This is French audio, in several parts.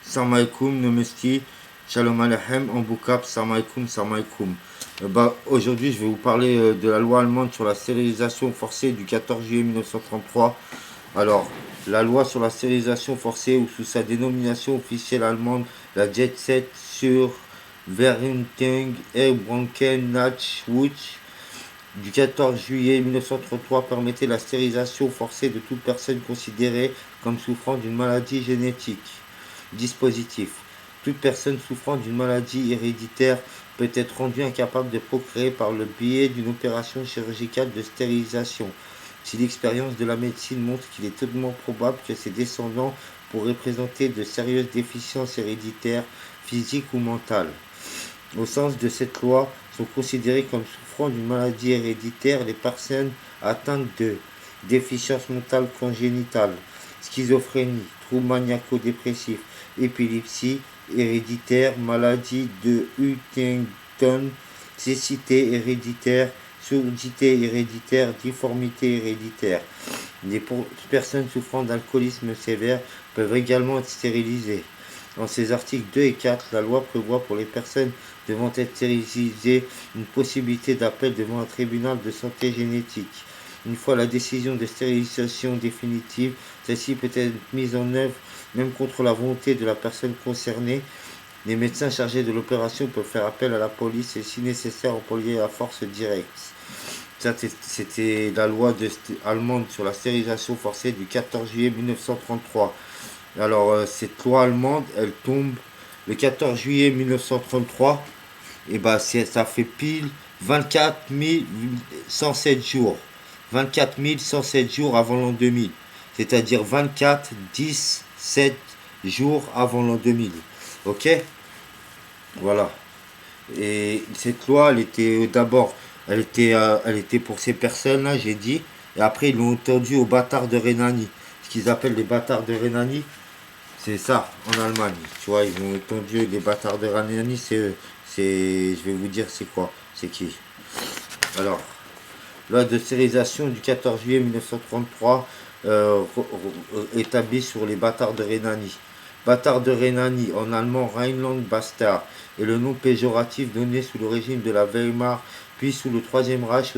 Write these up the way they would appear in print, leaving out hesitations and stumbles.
Salam alaikum, Nomesti, Shalom Aleichem, Amboukap, Salam alaikum, Salam alaikum. Aujourd'hui, je vais vous parler de la loi allemande sur la stérilisation forcée du 14 juillet 1933. Alors, la loi sur la stérilisation forcée, ou sous sa dénomination officielle allemande, la Jet Set sur Verhütung Erbranken Nachwuchs, du 14 juillet 1933 permettait la stérilisation forcée de toute personne considérée comme souffrant d'une maladie génétique. Dispositif. Toute personne souffrant d'une maladie héréditaire peut être rendue incapable de procréer par le biais d'une opération chirurgicale de stérilisation. Si l'expérience de la médecine montre qu'il est hautement probable que ses descendants pourraient présenter de sérieuses déficiences héréditaires, physiques ou mentales. Au sens de cette loi, sont considérées comme souffrant d'une maladie héréditaire les personnes atteintes de déficience mentale congénitale, schizophrénie, troubles maniaco-dépressifs, épilepsie héréditaire, maladie de Huntington, cécité héréditaire, surdité héréditaire, difformité héréditaire. Les personnes souffrant d'alcoolisme sévère peuvent également être stérilisées. Dans ces articles 2 et 4, la loi prévoit pour les personnes devant être stérilisées une possibilité d'appel devant un tribunal de santé génétique. Une fois la décision de stérilisation définitive, celle-ci peut être mise en œuvre même contre la volonté de la personne concernée. Les médecins chargés de l'opération peuvent faire appel à la police et si nécessaire employer la force directe. Ça, c'était la loi allemande sur la stérilisation forcée du 14 juillet 1933. Alors, cette loi allemande, elle tombe le 14 juillet 1933. Et bah, ça fait pile 24 107 jours. 24 107 jours avant l'an 2000. C'est-à-dire 24, 10, 7 jours avant l'an 2000. Ok? Voilà. Et cette loi, elle était d'abord, elle était pour ces personnes-là, j'ai dit. Et après, ils l'ont étendue aux bâtards de Rhénanie. Ce qu'ils appellent les bâtards de Rhénanie, c'est ça, en Allemagne. Tu vois, ils ont étendu les bâtards de Rhénanie, je vais vous dire c'est quoi, c'est qui. Alors, loi de stérilisation du 14 juillet 1933 établie sur les bâtards de Rhénanie. Bâtards de Rhénanie, en allemand Rheinland-Bastard, est le nom péjoratif donné sous le régime de la Weimar, puis sous le Troisième Reich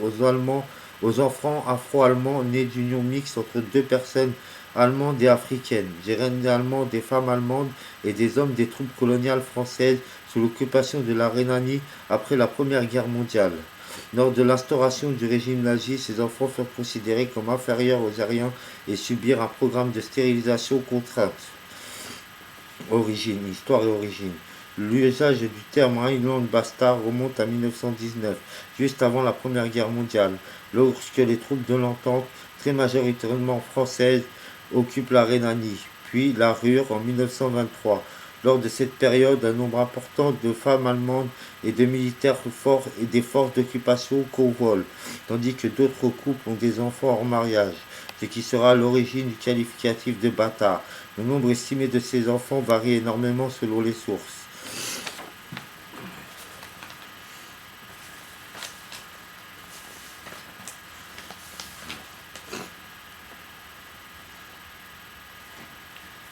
aux Allemands, aux enfants afro-allemands nés d'union mixte entre deux personnes allemandes et africaines, généralement des femmes allemandes et des hommes des troupes coloniales françaises sous l'occupation de la Rhénanie après la Première Guerre mondiale. Lors de l'instauration du régime nazi, ces enfants furent considérés comme inférieurs aux Aryens et subirent un programme de stérilisation contrainte. Origine, histoire et origine. L'usage du terme Rhineland Bastard remonte à 1919, juste avant la Première Guerre mondiale, lorsque les troupes de l'entente, très majoritairement françaises, occupent la Rhénanie, puis la Ruhr en 1923. Lors de cette période, un nombre important de femmes allemandes et de militaires forts et des forces d'occupation convolent, tandis que d'autres couples ont des enfants hors mariage, ce qui sera à l'origine du qualificatif de bâtard. Le nombre estimé de ces enfants varie énormément selon les sources.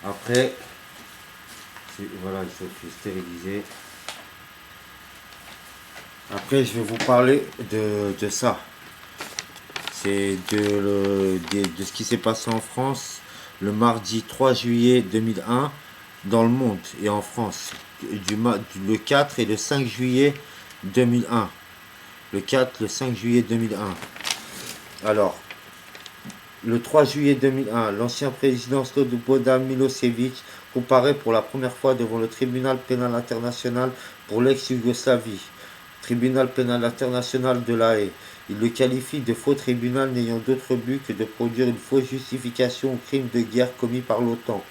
Après, voilà, il faut stériliser. Après, je vais vous parler de ça. C'est de ce qui s'est passé en France le mardi 3 juillet 2001 dans le monde et en France. Le 4 et le 5 juillet 2001. Le 4, le 5 juillet 2001. Alors, le 3 juillet 2001, l'ancien président Slobodan Milosevic comparaît pour la première fois devant le tribunal pénal international pour l'ex-Yougoslavie, tribunal pénal international de La Haye. Il le qualifie de faux tribunal n'ayant d'autre but que de produire une fausse justification au crime de guerre commis par l'OTAN.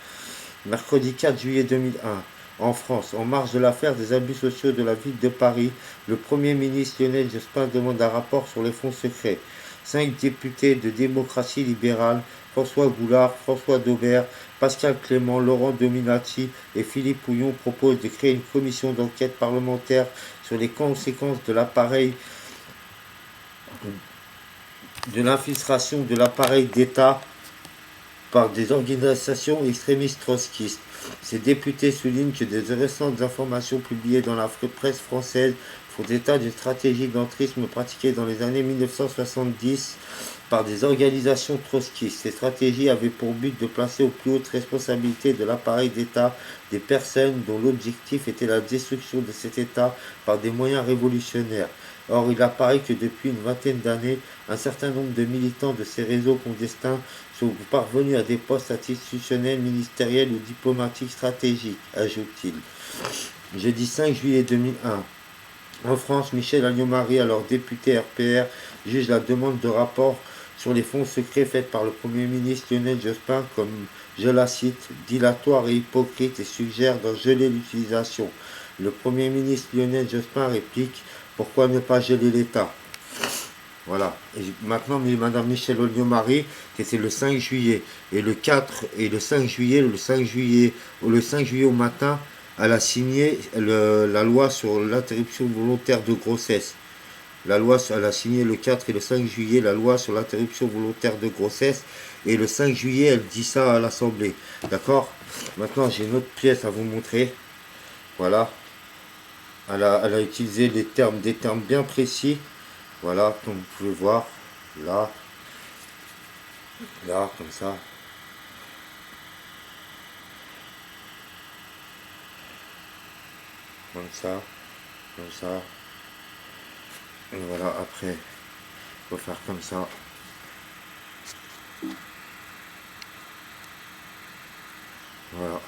Mercredi 4 juillet 2001, en France, en marge de l'affaire des abus sociaux de la ville de Paris, le Premier ministre Lionel Jospin demande un rapport sur les fonds secrets. 5 députés de démocratie libérale, François Goulard, François Daubert, Pascal Clément, Laurent Dominati et Philippe Pouillon proposent de créer une commission d'enquête parlementaire sur les conséquences de l'infiltration de l'appareil d'État par des organisations extrémistes trotskistes. Ces députés soulignent que des récentes informations publiées dans la presse française font état d'une stratégie d'entrisme pratiquée dans les années 1970 par des organisations trotskistes. Ces stratégies avaient pour but de placer aux plus hautes responsabilités de l'appareil d'État des personnes dont l'objectif était la destruction de cet État par des moyens révolutionnaires. Or, il apparaît que depuis une vingtaine d'années, un certain nombre de militants de ces réseaux clandestins sont parvenus à des postes institutionnels, ministériels ou diplomatiques stratégiques, ajoute-t-il. Jeudi 5 juillet 2001. En France, Michel Alliot-Marie, alors député RPR, juge la demande de rapport sur les fonds secrets faite par le Premier ministre Lionel Jospin comme, je la cite, dilatoire et hypocrite et suggère d'en geler l'utilisation. Le Premier ministre Lionel Jospin réplique: pourquoi ne pas geler l'État? Voilà. Et maintenant, Madame Michel Alliot-Marie, c'était le 5 juillet. Et le 4 et le 5 juillet, le 5 juillet au matin, elle a signé la loi sur l'interruption volontaire de grossesse. La loi, elle a signé le 4 et le 5 juillet la loi sur l'interruption volontaire de grossesse. Et le 5 juillet, elle dit ça à l'Assemblée. D'accord? Maintenant, j'ai une autre pièce à vous montrer. Voilà. Elle a utilisé des termes bien précis. Voilà, comme vous pouvez voir. Là. Là, comme ça. Comme ça. Comme ça. Et voilà, après, il faut faire comme ça. Voilà.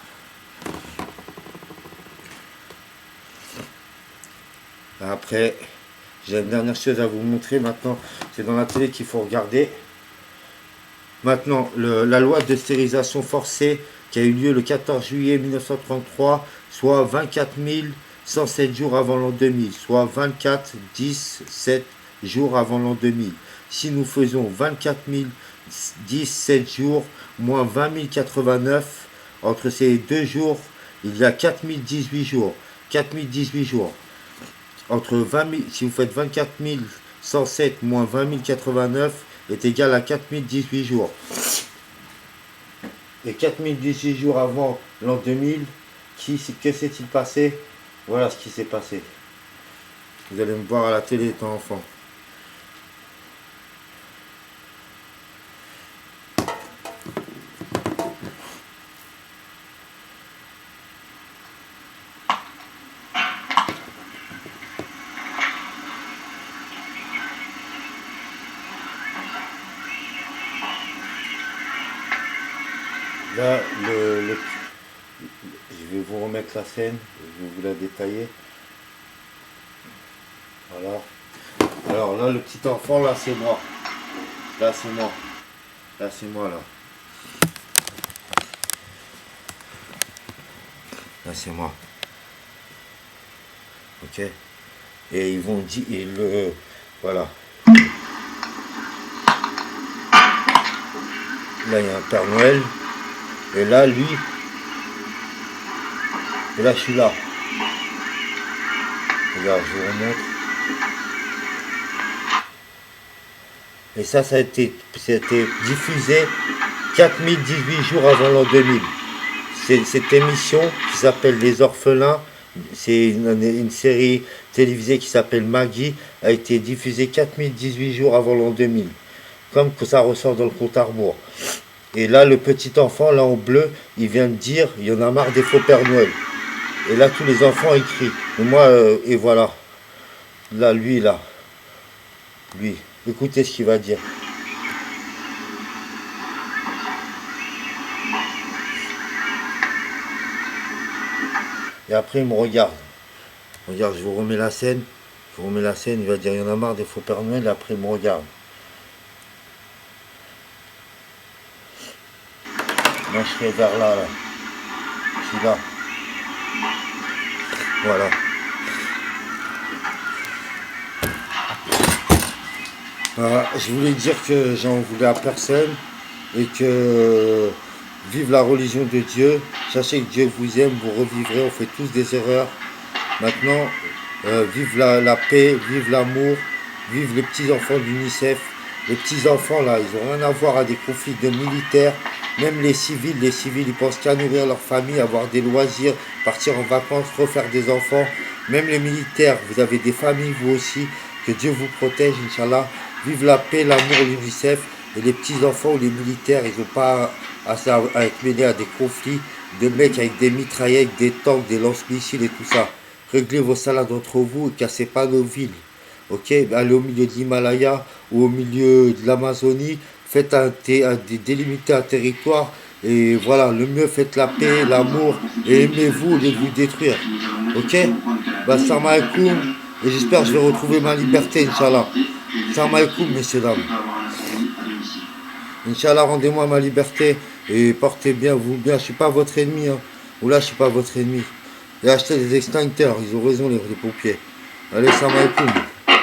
Après, j'ai une dernière chose à vous montrer maintenant. C'est dans la télé qu'il faut regarder. Maintenant, la loi de stérilisation forcée qui a eu lieu le 14 juillet 1933, soit 24 107 jours avant l'an 2000, soit 24, 10, 7 jours avant l'an 2000. Si nous faisons 24 10, 7 jours, moins 20 089, entre ces deux jours, il y a 4 018 jours. 4 018 jours. Entre 20 000, si vous faites 24 107 moins 20 089 est égal à 4 018 jours. Et 4 018 jours avant l'an 2000, que s'est-il passé? Voilà ce qui s'est passé. Vous allez me voir à la télé étant enfant. Là, je vais vous remettre la scène, je vais vous la détailler. Voilà. Alors là, le petit enfant, là, c'est moi. Là, c'est moi. Là, c'est moi, là. Là, c'est moi. Ok. Et ils vont dire, voilà. Là, il y a un Père Noël. Et là, lui. Et là, je suis là. Regarde, je vous remontre. Et ça a été diffusé 4018 jours avant l'an 2000. C'est cette émission qui s'appelle Les Orphelins. C'est une série télévisée qui s'appelle Maggie. A été diffusée 4018 jours avant l'an 2000. Comme que ça ressort dans le compte à rebours. Et là, le petit enfant, là en bleu, il vient de dire, il y en a marre des faux Père Noël. Et là, tous les enfants écrient. Et moi, et voilà. Là, lui, là. Lui. Écoutez ce qu'il va dire. Et après, il me regarde. Regarde, je vous remets la scène. Je vous remets la scène, il va dire, il y en a marre des faux Père Noël. Et après, il me regarde. Moi, je serai vers là, là. Je suis là. Voilà. Voilà. Je voulais dire que j'en voulais à personne et que vive la religion de Dieu. Sachez que Dieu vous aime, vous revivrez, on fait tous des erreurs. Maintenant, vive la paix, vive l'amour, vive les petits enfants d'UNICEF. Les petits enfants là, ils n'ont rien à voir à des conflits de militaires. Même les civils, ils pensent qu'à nourrir leur famille, avoir des loisirs, partir en vacances, refaire des enfants. Même les militaires, vous avez des familles, vous aussi. Que Dieu vous protège, Inch'Allah. Vive la paix, l'amour, l'UNICEF. Et les petits-enfants ou les militaires, ils n'ont pas à être mêlés à des conflits de mecs avec des mitraillettes, avec des tanks, des lance-missiles et tout ça. Réglez vos salades entre vous et cassez pas nos villes. Ok, allez au milieu de l'Himalaya ou au milieu de l'Amazonie, faites délimiter un territoire et voilà, le mieux faites la paix, l'amour et aimez-vous au lieu de vous détruire. Ok, bah salam alaikum et j'espère que je vais retrouver ma liberté, Inch'Allah. Salam alaikum, messieurs dames. Inch'Allah, rendez-moi ma liberté et portez bien vous bien. Je suis pas votre ennemi, hein. Ou là, je suis pas votre ennemi. Et achetez des extincteurs, ils ont raison les pompiers. Allez, salam alaikum.